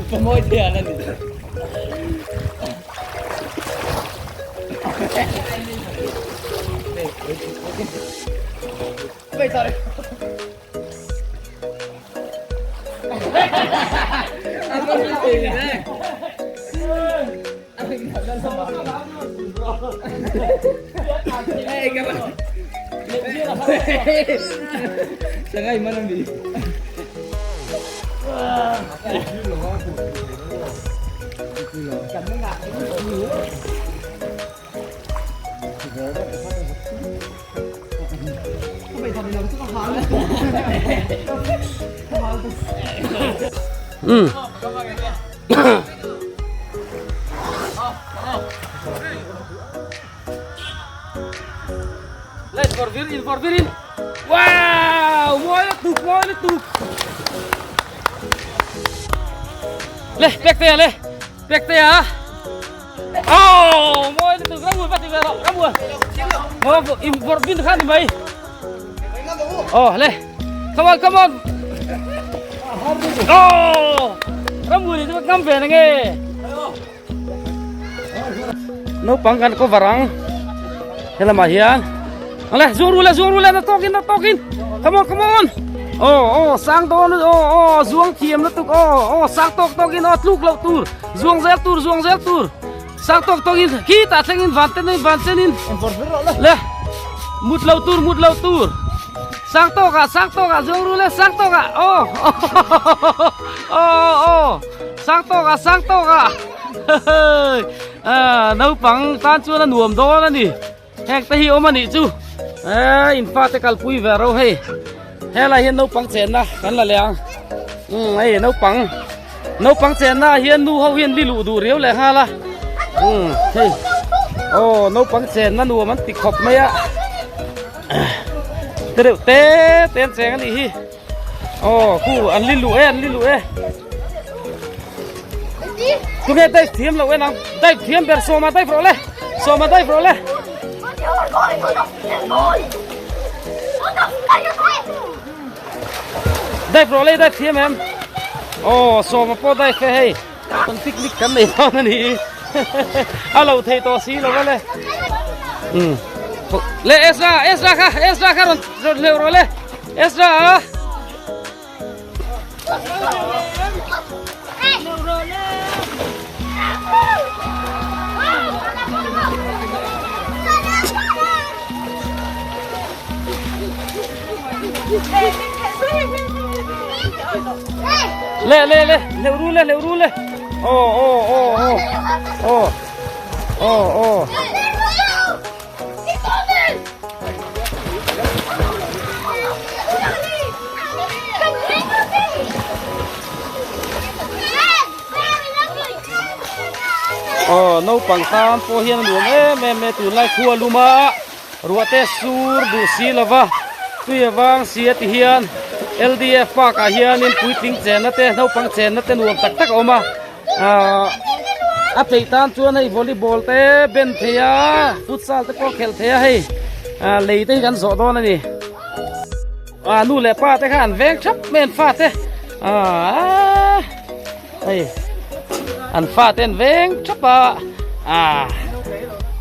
ขโมยเถื่อนนั่นดิไม่ต่อเลยเอาไปตีเลยเอาไปทำกันสบายเฮ้ยกันเลยSangai mana ni? Cảm enggak? Bây giờ mình làm chút khó nữa. Let's for virin. Wow, mua letuk. Leh, pek teh ah. Oh, mua letuk rambut pati vero, rambut. Mau import bin kan bai. Oh, leh. Come on. Oh, rambut itu ngampe nge. No pangkan ko barang. Hela mahian. Alah, zuang rule na tokin. Come on. Oh, sang ton. Oh, zuang thiam na tuk. Oh, sang tokin. Oh, tluk lau tur. Zuang zel tur. Sang tokin. Kita sengin vantenin. Lah. Mut lau tur. Sang toka. Zuang rule sang toka. Oh. Sang toka. Nau pang tan chu na nuam do na ni. Hek ta hi o mani chu. In fact kal pui vero hey hela hian no pang chen na kan la leang ai no pang chen na hian nu ho hian lilu du riu le ha la hey oh no pang chen na nu man ti khop mai a ten cheng ani hi oh khu an lilu e tu ge dai thiam lo we nang dai thiam ber so ma dai fro le Đây pro lấy đây thiêm em. Oh, so mà po đây phê hay. Con picnic cắm này con này. Alo thầy to xí lo le. Le Ezra ka rồi leo rồi le. Ezra. Leo rule. Oh. Oh, no pang tan po hian luang me tu lai khua luma. Ruate sur du si lava. Tui wang sia ti hian LDF pa ka hian in puiting chen na te no pang chen na te nuam tak oma a pleitan chuan hei volleyball te ben thea futsal te ko khel thea hei lei te kan zo don ani nu le pa te khan veng thap men fa te hei an fa ten veng thapa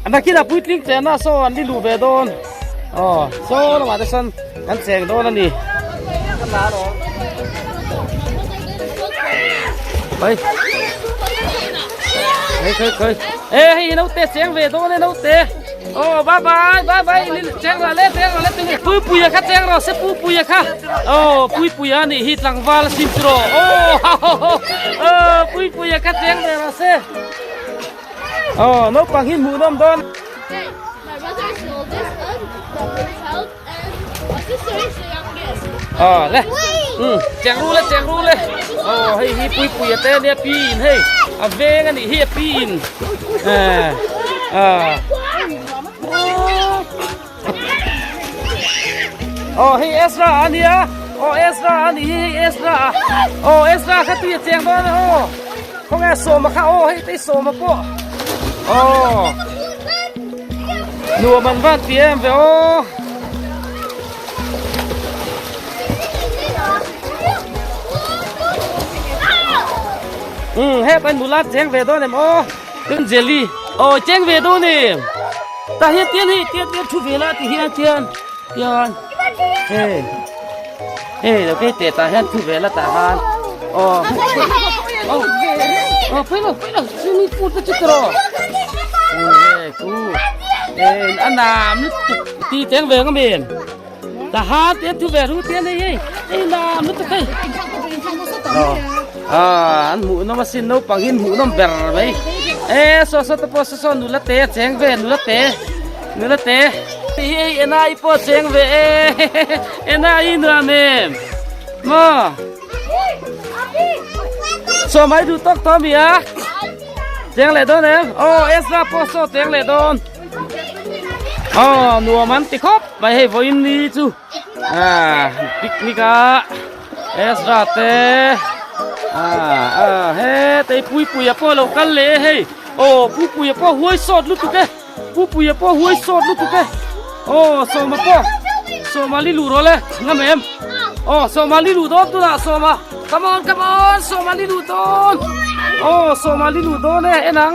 an kina puiting chen na so an li lu ve don so ma te san an cheng don ani Khơi. Ê, nấu tê chén về thôi nấu tê. Oh, bye bye. Chén là lên từng pui khát chén rồi, sẽ pui khát. Oh, pui anh đi hit lang val sim tro. Oh, pui khát chén về rồi sẽ. Oh, nấu bằng hit mù nom don. My brother is the oldest, the child, and my sister is the youngest. Leh. Cheng ru le. Oh, hi pui te ne pin hey. A veng ani hi pin. Oh, hey Ezra ania. Oh, Ezra kha ti cheng don oh. Không nghe so ma kha oh hey ti so ma po. Oh. Nua man van tiem ve oh. เฮ็ดไปหนูลาดแจ้งเวโดเนี่ยโอ้เป็นเจลลี่โอ้แจ้งเวโดนี่ตาเฮ็ดเตียนชุเวลาที่เฮ็ดเตียนเฮ้เดี๋ยวไปเตะตาเฮ็ดชุเวลาตาหานโอ้ไปแล้วซิมีพูดจะตรอกูอันน้ำตีแจ้งเวก็มีตาหาเตียนชุเวรู้เตียนนี่น้ำนึกตะไคอันหมูน้ำมาสินน้ำปังหินหมูน้ำเบอร์ไหมสอตะโพสอนุละเตะแจงเวนุละเตเอ็นไอโพแจงเวเอ็นไอนัวเมมมาสมัยดูตอกทอมีอะแจงเลยโดนเอ็มโอ้เอสราโพสแจงเลยโดนนัวมันติคบไปให้วอินนี่จูปิกนิกะเอสราเตเฮ้แต่ปุยพ่อเรากันเลยเฮ้โอ้ปุยพ่อห้วยสดลุตุกเอ้ปุยพ่อห้วยสดลุตุกเอ้โอ้สมาพ่อสมาลิลูโรเลยงั้นเอ็มโอ้สมาลิลูโดนตัวละสมา come onสมาลิลูโดนโอ้สมาลิลูโดนเนี่ยนัง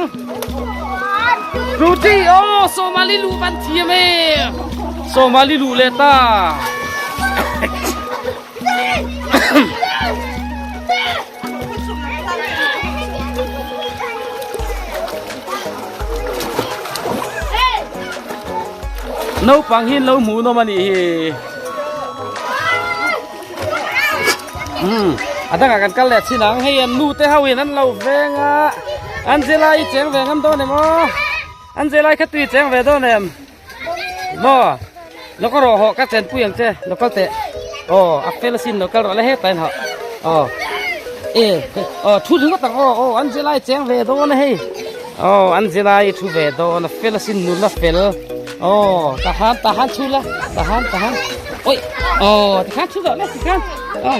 รูตี้โอ้สมาลิลูบันเทียมสมาลิลูเลต้าน้าปังหินน้าหมูน้ามันนี่อันนั้นกันกันแหละสินังให้อันนู้เตะเฮาเห็นนั้นเราแวงอันเจไลแจงแวงกันโตเนี่ยมั้งอันเจไลแค่ตีแจงแวงโตเนี่ยมั้งแล้วก็รอเหาะก็เจนปุยอย่างเจ้แล้วก็เตะอักเฟลสินแล้วก็รอแล้วให้ไปเหาะทุนก็ตั้งอันเจไลแจงแวงโตเนี่ยให้อันเจไลทุเวโตนะเฟลสินนู่นละเฟลtahan chula tahan oi tahan chula le tahan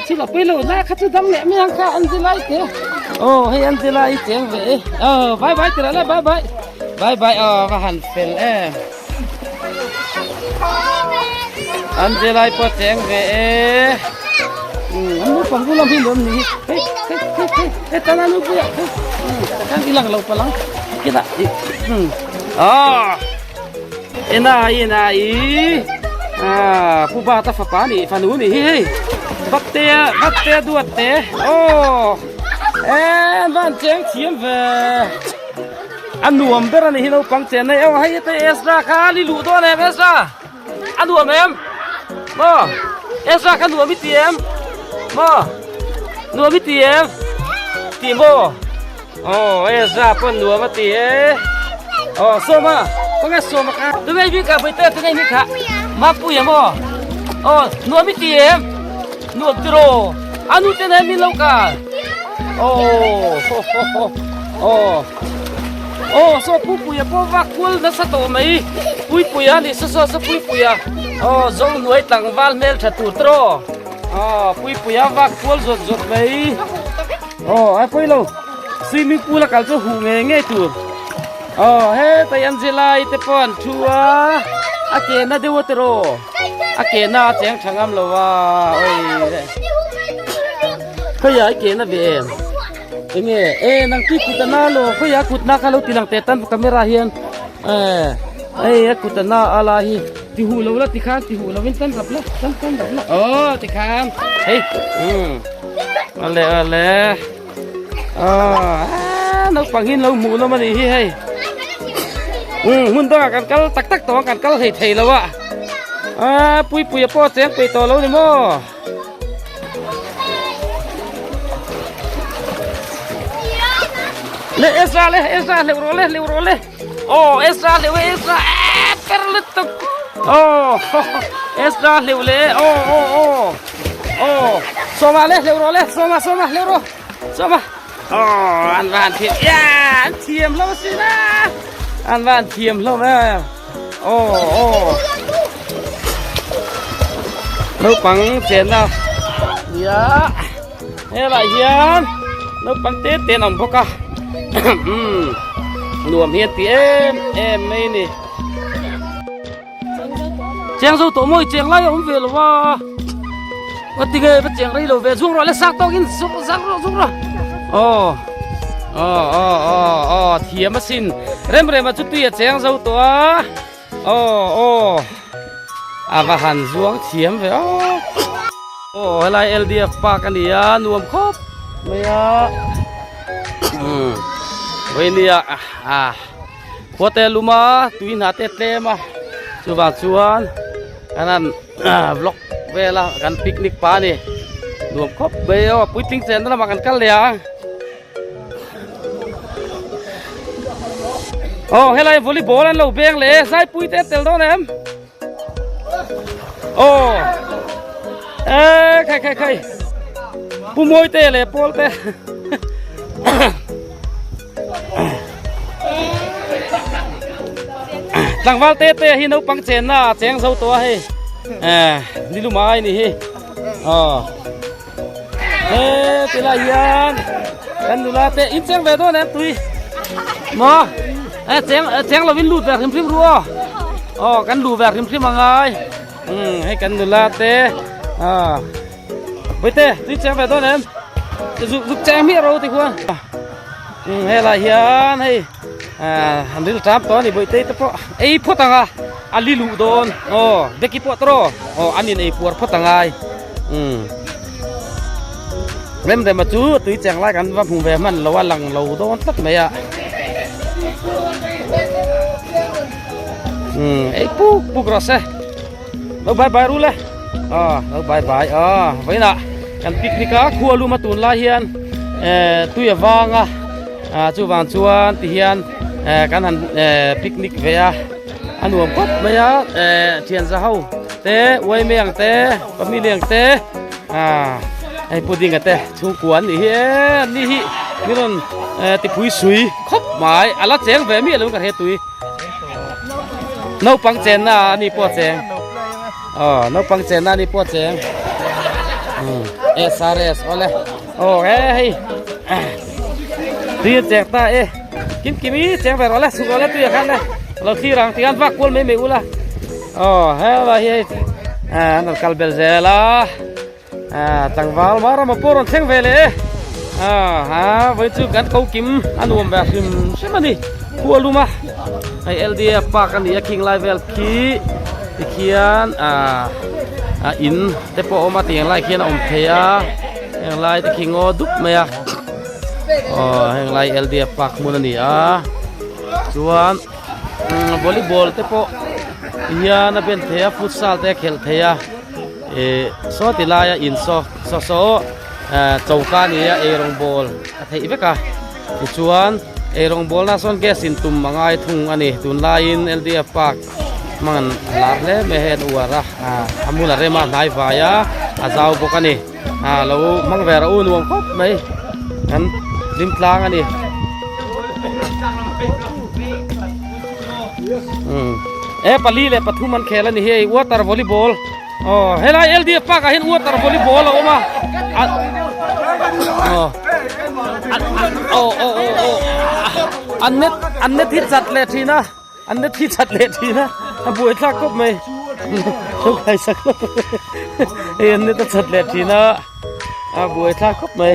chula pelo na khachu dam le mi ang ka anjilai te hey anjilai cheng ve bye tira le bye va han fel anjilai po cheng ve nu pang ku lam hin dom ni hey tananu pu ya kan ilang lau palang kita Inaผู้บ้าตาฟ้านี่ฟันูนี่เฮ้ยบักเตะดวดเตะบ้านเจียงเทียมเวอันนวมเบรนี่เราปังเจนในให้เตะเอสราคาลิลูตัวเนี่ยเอสราอันนวมเอ็มเอสราคันนวมมิเตียมนวมมิเตียมตีโมเอสราปนนวมมาเตียโซมาPengen semua kan? Tengah ini kah betul tengah ini kah? Mampu ya mo? Nuam itu ya? Nuam terus. Anu tengah ini lokal. So pupu ya, po vakul na sa to may. Pupu ya ni so pupu ya. Zong nuai tangval mel chatu tro. Pupu ya vakul zot may. Ay po ilo. Swimming pool akal so hungenge tu. Hey, tayan sila ite pon chua. Ake na dewa tero. Ake na cheng changam lawa. Kaya ake na bem. Inge, nang kikuta na lo. Kaya kutna kalau tilang tetan kamera hiyan. Kutna alahi. Tihulaw la tihulawin tan kapla. Tan kapla. Tikam. Hey. Ale. Nagpanghin law mo naman hey. Mun to kan kal tak to kan kal thei law pui po cheng pe to lo ni mo le esra le ro le esra perlet to esra le soma le ro le soma le ro soma an van thiam ya thiam lo si na an van thiam lo na nấu bằng tiền nào dạ nghe lại hiền nấu bằng tết tiền ông bốc à nuông hiền tí em mấy nè chèn dâu tổ môi chèn lại ông về rồi wa cái tiếng bắt chèn đây rồi về xuống rồi lấy xác to in xuống rồi เทียมมาสินเริ่มมาจุดตัวเจียงเจ้าตัวว่าหันสวงเทียมไปอะไรLDF ปากันนี่นวมครบไม่เว้ยนี่พอเตลุมาตุยนาเตเตมาชวนกันนั้นบล็อกเวลากันปิกนิกปานี่รวมครบเบลปุ้ยติ้งเซนนั่นมากันกันเลยให้ไรวอลเลย์บอลนั่นเราเบียงเลยใส่ปุ้ยเตะเตลต้นเอ็มใครปุ้มมวยเตะเลยปอลเตะหลังวันเตะให้นกปังเจนน่ะแจงเสาตัวให้นี่ลูกไม้นี่เตลายันกันดูแลเตะอินเสียงแบบตัวนั้นตุยมาแจงเราวินลูดแบบริมริมรัวกันลูดแบบริมริมมาไงให้กันดูแลเตะไปเตะตุยแจงแบบตัวนั้นจะสุกแจงมีเราติควงให้ละยันให้อันนี้เราทำตอนนี้ไปเตะเพราะไอ้พวกต่างอันนี้ลูดโดนเด็กกี่พวกตัวอันนี้ไอ้พวกต่างไงเล่นแต่มาจู้ตุ้ยแจงไล่กันว่าพุงแวมันเราว่าหลังเราโดนตัดไหมไอ้ปุ๊กรอเซ่เราบายรู้เลยเราบายไว้น่ะกันปิกนิกครัวลูมาตุนลาเฮียนตุ้ยวางจูวางชวนที่เฮียนกันหันปิกนิกเวียอันรวมครบไหมเทียนจะเฮาเตะไว้เมียงเตะก็มีเลี้ยงเตะไอ้พูดดิ่งกันเตะทุ่งกวนนี่นี่นั่นติดผุยสุยครบหมายอะไรเสียงแบบมีอะไรกันเฮตุยนกปังเจนน่ะนี่ปวดเสียงนกปังเจนน่ะนี่ปวดเสียงSRS เอาเลยเฮ้ยตีแจกตากินมีแจกแบบอะไรสุกอะไรตัวอย่างนั้นเลยเราที่รังที่อันวักวนไม่อุละเฮ้ยนั่นคัลเบลเซล่ะตั้งวาลมารามาปอร์นเซงเวเลยไว้จุกันเขากิมอันรวมแบบกิมใช่ไหมนี่หัวลูมาไอLDF ปากันนี่คิงไลเวลคีที่เขียนอินแต่พอออกมาที่ยังไลเขียนอมเทียยังไลที่คิงอดุบไหมยังไลLDF ปากมูนันนี่ส่วนวอลเลย์บอลแต่พอยังนับเป็นเทียฟุตซอลแต่เขลเทียโซติลายอินโซเจ้าการนี่รงบอลที่อีกก็ส่วนรงบอลน่ะส่วนแกสินตุ่มมังไอทุ่งอันนี้ตุนลายอินLDF ปากมันลาร์เล่ไม่เห็นวัวระอามุลเรมาไนวายาอาจาวพวกนี้เรามังเวราอุนวงครบไหมกันริมกลางอันนี้ปลีเลยปทุมมันแข่งแล้วนี่เฮ้ยวัวตาร์วอลเลย์บอลเฮ้ยLDF ปากเห็นวัวตาร์วอลเลย์บอลแล้วมาอันนี้ที่จัดเลยทีนะอันนี้ที่จัดเลยทีนะบุยทักก็ไม่ชกใครสักคนอันนี้ต้องจัดเลยทีนะบุยทักก็ไม่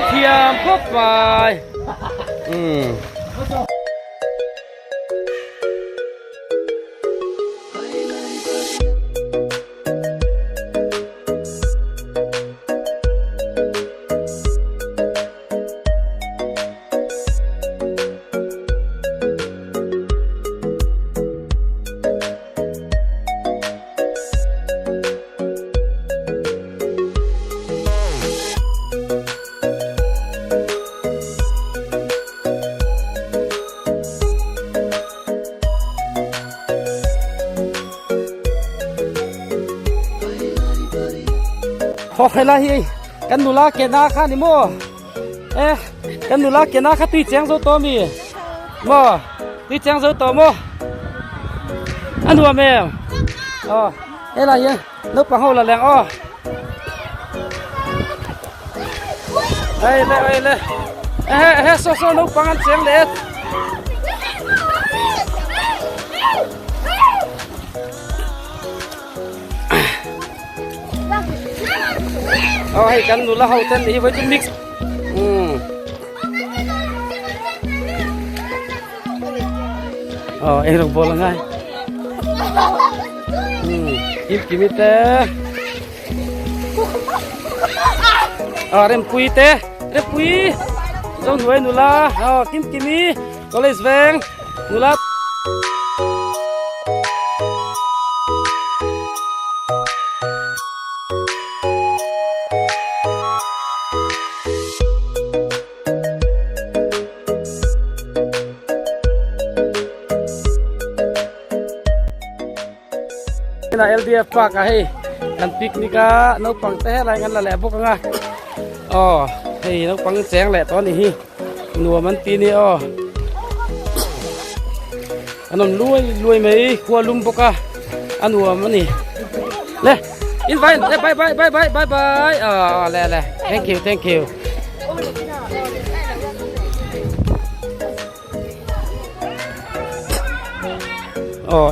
เทียมครบไปพอใครละเฮ้ยกันดูละเกนาข้านี่มั่วกันดูละเกนาข้าตีแจงโซโตมีมั่วตีแจงโซโตมั่วอันดูว่าแม่อะไรเฮ้ยนกปลาเฮาละแรงเฮ้ยโซนกปลางันเสียงเด็ด เอาให้กันดูละเฮาเต้นนี่ไว้จะมิกซ์เอ็งลงบอลง่ายกิมิเตเรมปุยเตเรมปุยจงหน่วยนุลากิมิก็เลยสเวงนุลาna LDF pa kahit kan picnic ka nấu pang te lại ngăn là lẹ bốc nga thì nấu pang chén lẹ to này nùaมันตีนี่อันนั้นลุยไม่ขัวลุมบกอันนัวมันนี่เล่อินไว้บายเล่thank you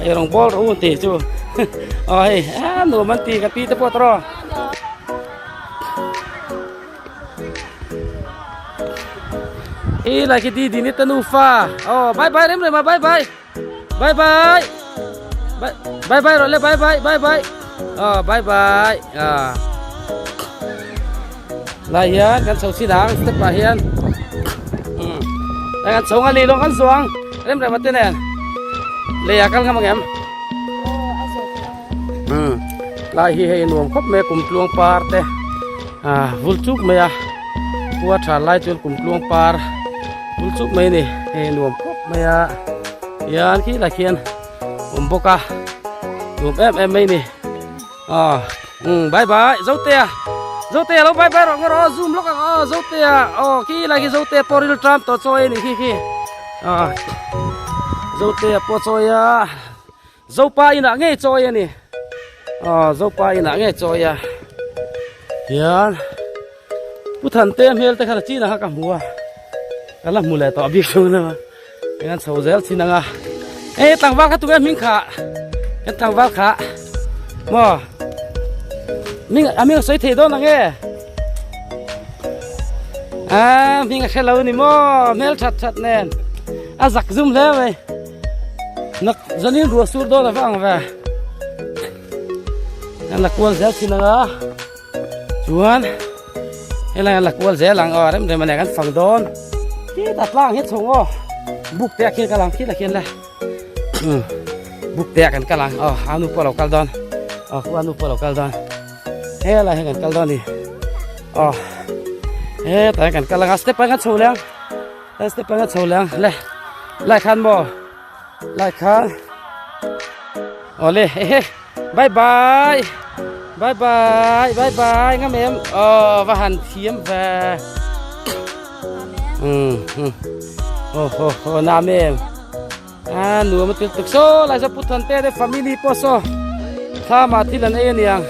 เอรองบอลรู้ตีจูหนูมันตีกับปีตะปวดรอลายคิดดีนี่ตนูฟ้าบายเริ่มเลยมาบายรอเลยบายลายยันกันส่งสีด่างสเต็ปไปยันแล้วกันส่งอะไรลงกันสวงเริ่มเลยมาเต้นเลยอยากกันกันมั้งแอมลายให้หนุ่มคบแม่กลุ่มลวงปาร์เตวุ้ลชุกเมียหัวถ่านลายจนกลุ่มลวงปาร์วุ้ลชุกเมียนี่ให้หนุ่มคบเมียยันขี้ละเขียนบกหนุ่มเอ็มไม่นี่บายเจ้าเตี้ยเราบายรอซูมลูกเจ้าเตี้ยขี้ละขี้เจ้าเตี้ยพอริลทรัมป์ตัวซอยนี่ขี้เจ้าเตี้ยพอซอยเจ้าป้าอินะเงี้ยซอยนี่เจ้าป้าอินะเงี้ยซอยยันผู้ทันเต็มเฮลแต่ขนาดจีนะฮะกับหัวกันละมูเลยต่อบิ๊กชูนะมางั้นเสาเซลสินะงะต่างว่ากันตัวกันมิงขากันต่างว่าขามิงสวยเท่ด้วยนะเงี้ยมิงแค่เรานี่เมลชัดแน่นจักซุ่มแล้วเว้ยนักจะนี่รัวสูดด้วยนะฟังเว้ยอันละกวนเสียสินะชวนอะไรอันละกวนเสียหลังเริ่มเดินมาไหนกันฝั่งโดนที่ตัดล่างเฮ็ดส่งบุกแตกขึ้นกำลังคิดละเขียนเลยบุกแตกกันกำลังอานุปเรากัลดอนอานุปเรากัลดอนอะไรให้กันกัลดอนนี่แต่กันกำลังสเต็ปไปกันโชว์แล้วสเต็ปไปกันโชว์แล้วเลยไล่คันบ่ไล่คันเลยบายงั้นแม่ว่าหันเทียมแวโอ้น้าแม่หนูมันติดตึกโซ่ลายจะพูดทันเต้ได้ฟามิลี่พ่อโซ่ถ้ามาที่นั่นเองยัง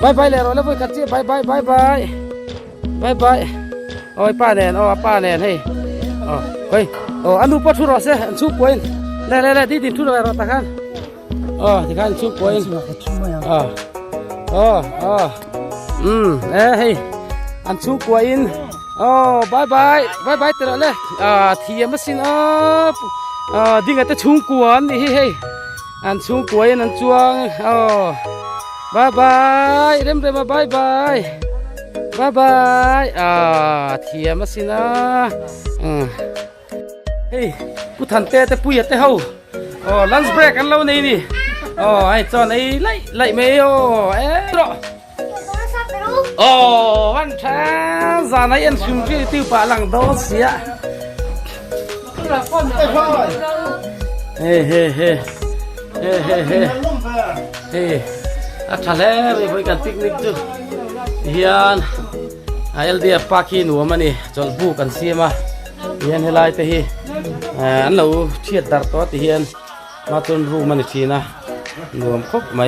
บายเลยเราแล้วไปกัดเจี๊ยบายโอ้ยป้าแนนป้าแนนเฮ้ยอันนู้นพ่อทุรอเซ่อันชุบกวนเลยที่ดินทุรอเราตะกันที่กันชุบกวนเฮ้ยอันชุบกวนบายตลอดเลยเทียมมาสินดิ่งแต่ชุ่มกวนนี่เฮ้ยอันชุ่มกวนอันจวงบายเริ่มมาบายเทียมมาสินะเฮ้ยผู้ทันเตะแต่ผู้ยัดเตะเฮาลันส์เบรกกันแล้วนี่ไอ้จอนไอ้ไล่ไม่รอวันช้าจานไอ้ชุ่มที่ติ้วปะหลังโดนเสียเฮ้อัดทะเลไปกันปิกนิกจุเฮียนLDF ปากีหนูมันนี่จนบุกันเสียมาเฮียนให้ไล่ไปฮีอันเราเทียดดักตัวเฮียนมาจนรู้มันทีนะหนูครบไหม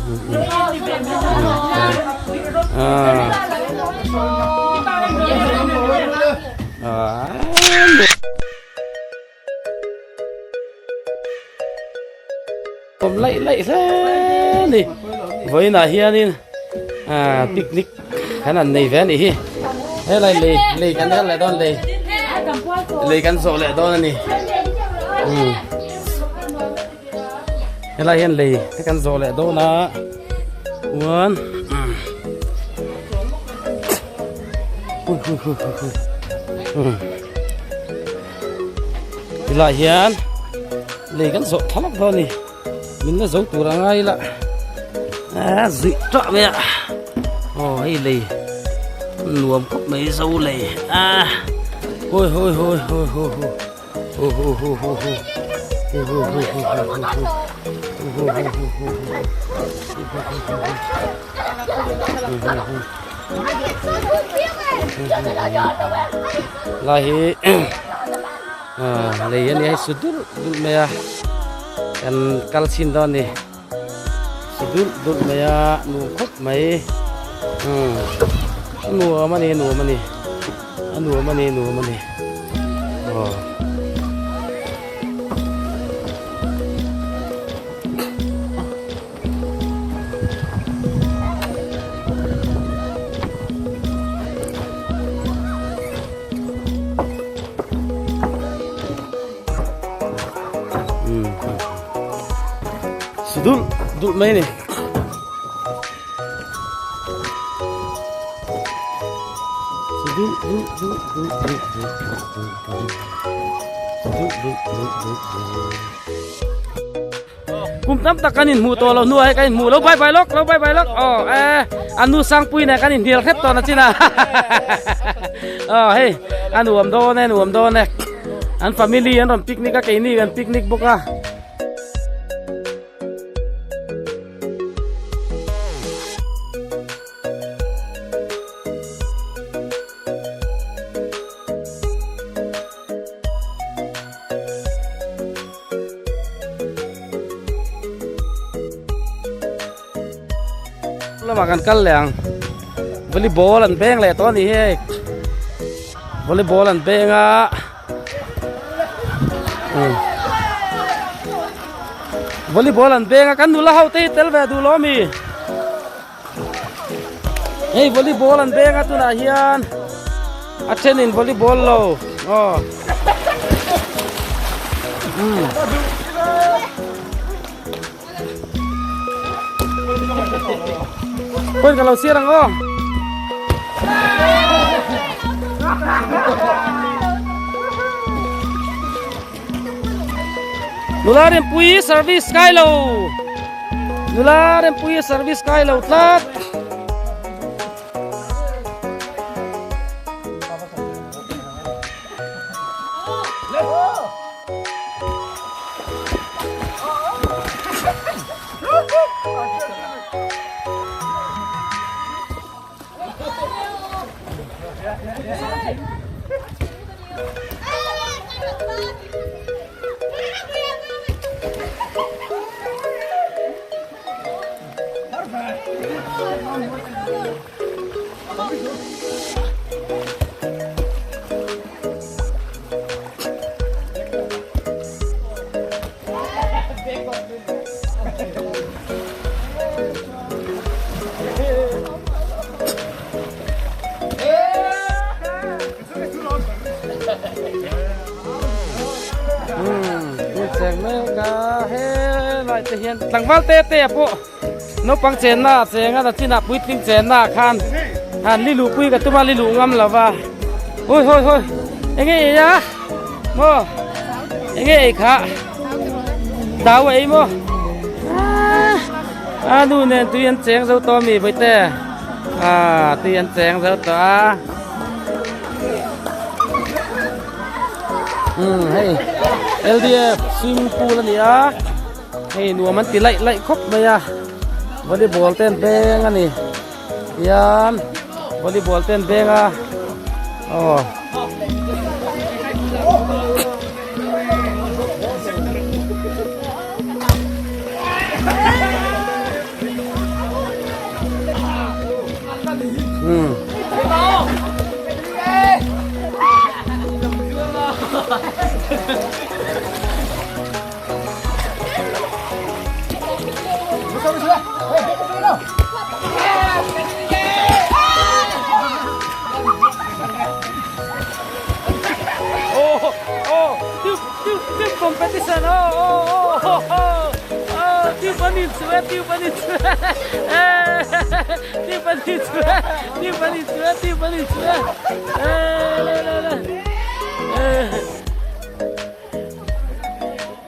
ผมไล่แท้นี่ไว้หน้าเฮียนี่ปิกนิกขนาดนี้แฟนนี่เฮ้ยเลยกันแหละตอนเลยกันโซแหละตอนนี้อะไรเห็นเลยกันโซแหละตอนนะวันอะไรเห็นเลยกันโซทำอะไรนี่มินน่ะโซตัวอะไรล่ะสิจ้าเมียโอ้ยเลยรวมกับไม่โซเลยโอ้ยlahi lahi ni sudur meya kan kalsin don ni sudur meya nu khop mai nu mani oh Dul mai ni. Dul. Kum tam takanin mu to lo nu ai kain mu lo bai lok oh anu sang pui na kanin dial khet to na china hey anu am do ne an family an ron picnic ka kai ni kan picnic boka makan kal yang volleyball an beng le to ni he volleyball an beng volleyball an beng kan du la hau te tel ve du lo mi hey volleyball an beng tu na hian achen in volleyball lo Pun kalau sirang Nularin pui service kailo tlat Tang val te po no pang chen na chenga da china pui ting chen na khan han li lu pui ka tuma li lu ngam lawa hoi enge ya mo enge kha daw ei mo nu ne tuyen cheng zo to mi bai te tuyen cheng zo to hey LDF swimming pool ni hey nu man ti lai khop ma ya volleyball ten beng ani yan volleyball ten beng Tim competition. Tim panin suet. Tim panin suet.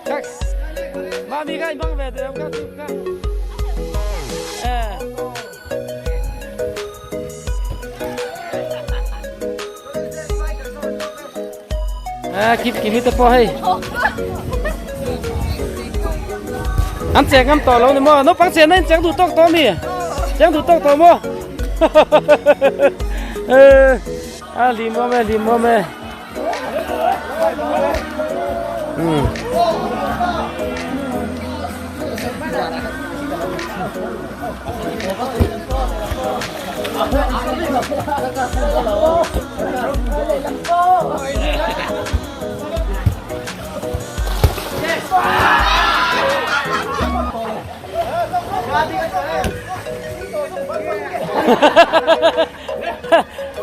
Kak. Mami kai bang ve de ka tu ka. Kịp mi ta po hay. Ăn chè ngâm tỏi lâu này mò, nó phát triển lên chẳng đủ tóc to mi, chẳng đủ tóc to mò. Lim mò.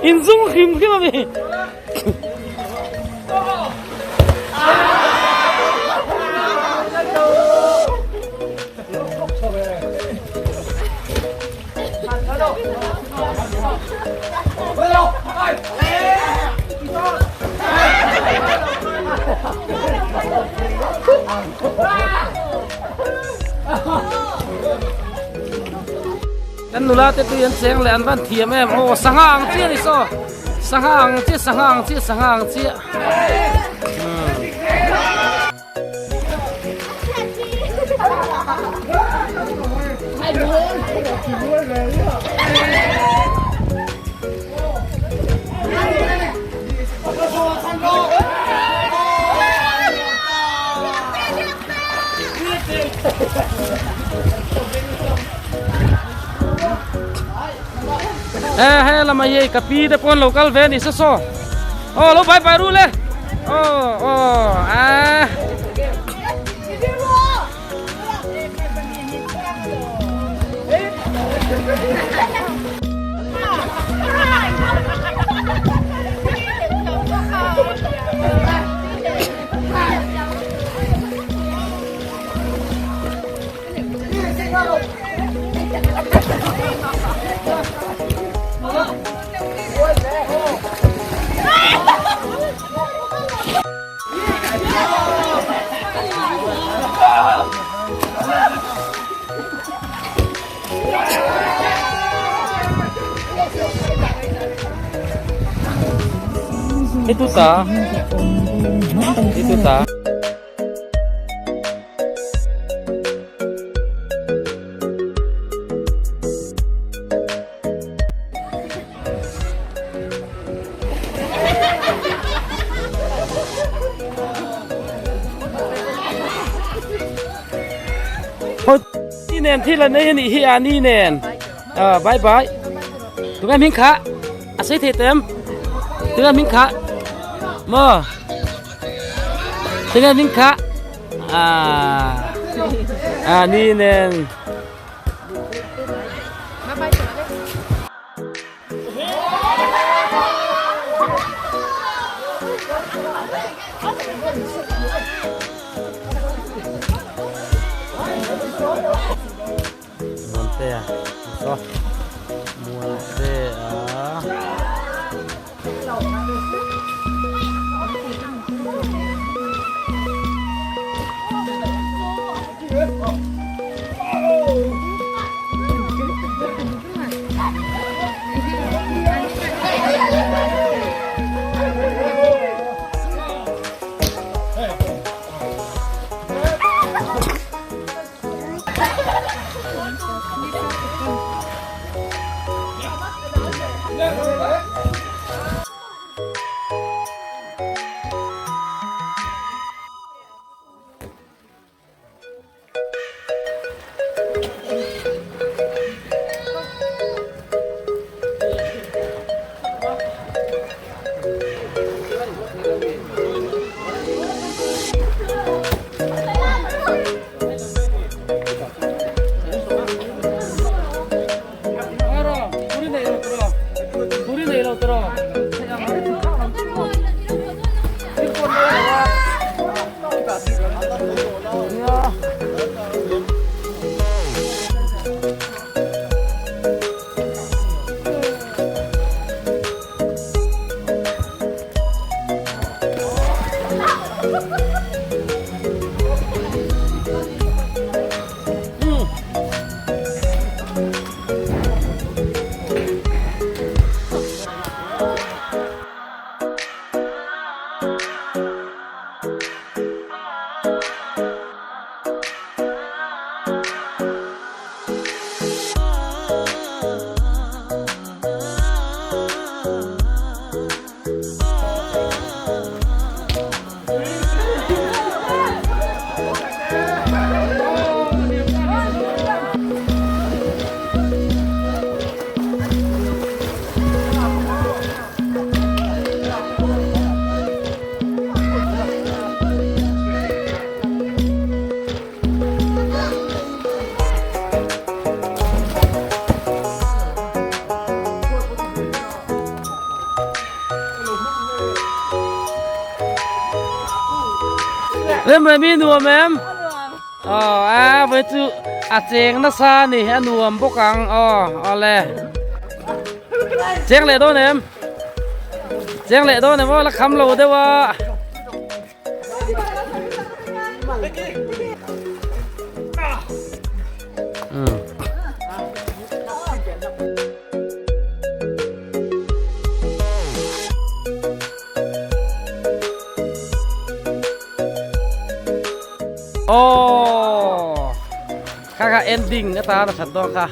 In dung khim cái mà mày. Kan nula te tuyan seng le an ban thiam em o sangang chi ni so sangang chi Hey la mai kapi de pon local ven is so. Oh lo bye bye rule. Itu ta. Ni nen thi la nei ni hi ani nen. Bye bye. Tungai min kha. Asai the tem. Tungai min kha. Mo. Tungai min kha. Ni nen. Monte ya. So. Monte Lên mà mi nuông em. Với chú chén nó xa nè, nuông bốc căng. Lè. Chén lệ đó nè em. Chén lệ đó nè, là khăm lầu đấyわ. Kakak ending na ta sa to ka.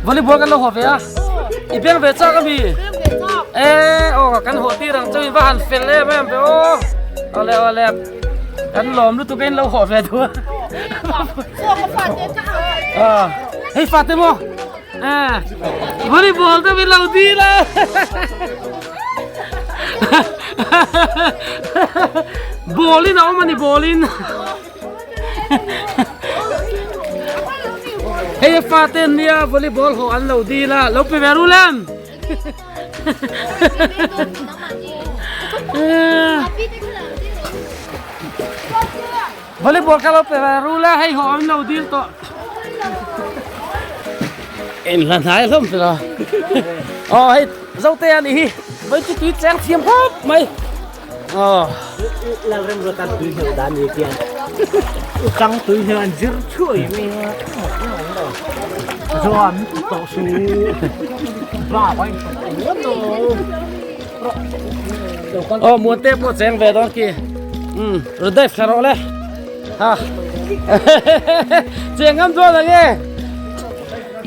Volleyball kan lo ho ve a ibeng ve cha ka bi kan ho ti rang choi ba han fel le mem pe ole kan lom lu tu ben lo ho ve tu hey Fatimo volleyball to bi lo di la bowling au mani bowling hey Fatin nia volleyball ho an lo di la lo pe veru lam volleyball ka lo pe veru la hey ho an lo di to en lan hai lom pe la hey zau te ani với chú tuyết sáng thiêm hốp mày là rem rồi ta tùy hiểu đàn gì kia trắng tùy hiểu ăn dưa chuối mày rồi ăn tổ su ba bánh rồi muốn tép một chén về đó kì rồi đây phải rồi ha chén ngâm cho là nghe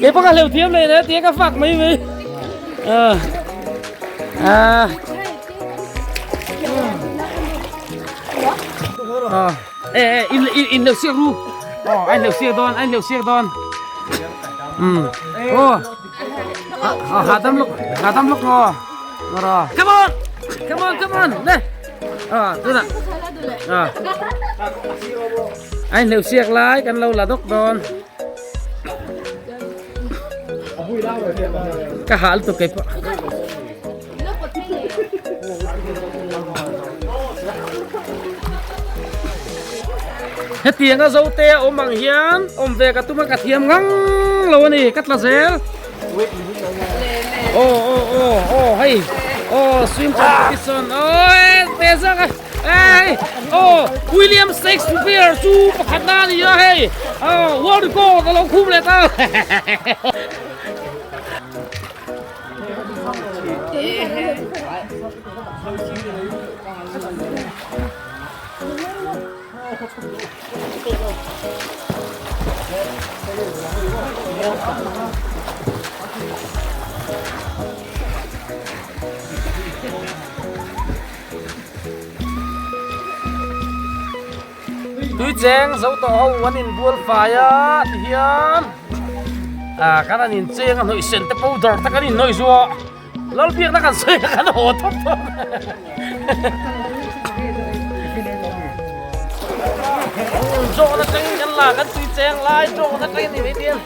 cái bác liều thiêm này đấy tiếng các phạc mấy mấy in liều xiếc ru anh liều xiếc đòn hạ tâm lúc rồi come on đây tôi nè anh liều xiếc lái căn lâu là đốc đòn cả hạ tụi cái เตียงก็เซาเตะอมบังเฮียนอมเวกะตุมันกระเทียมงังแล้วนี่กัดละเซลโอ้ให้โอ้สวิมคอมเพติชันโอ้ยเตะซะกันเอ้ยโอ้วิลเลียมเซ็กซ์เปียร์ซูประคันนานี่เฮ้ยอ้าววอลโกตะลงคุ้มเลยตาตุยแจงเสาต่อวันอินบัวฟ้ายะเฮียนกันอันอินเจงอันหน่อยเซนเตปูดอร์ตะกันอินหน่อยซัวแล้วเพียงนักกันเสียกันโหดทุบโจนักเรียนกันล่ะกันตุยแจงไล่โจนักเรียนนี่ไม่เดียน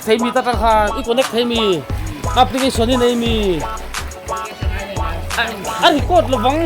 ใครมีตะตะคางอีกคนนึกใครมีแอปพลิเคชันนี่ไหนมีอันนี้กดระวัง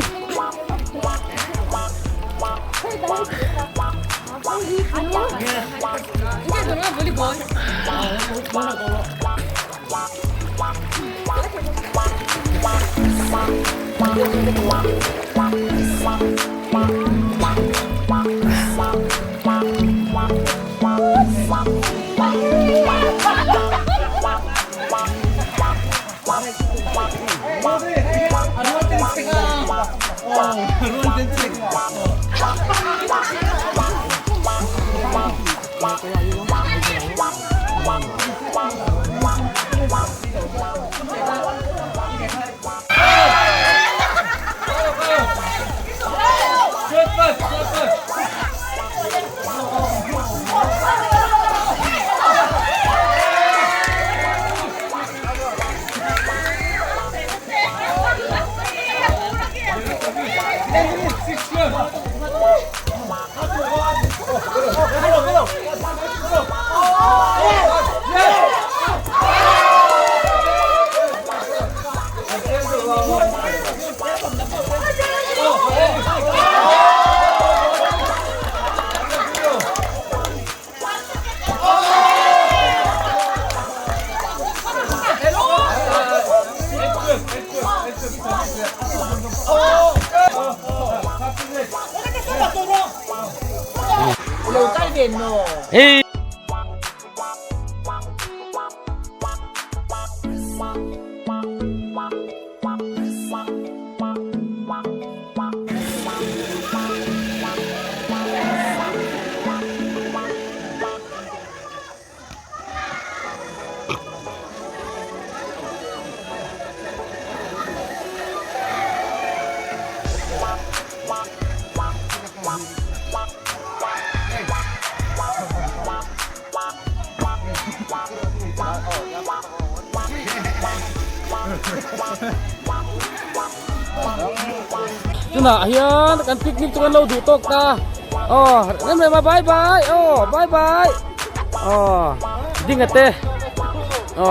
เฮ้จุน่ะเฮียนกันปิกนิกกันเราดูตกตาอ๋อนั่นเลยมาบายบายอ๋อบายบายอ๋อดิ้งกันเตะอ๋อ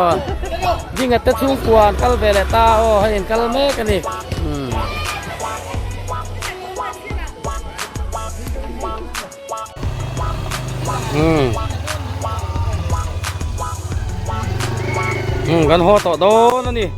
ดิ้งกันเตะทุ่งกวนกัลเบลตาอ๋อเห็นกัลเมกันอีกกันห่อต่อโดนั่นนี่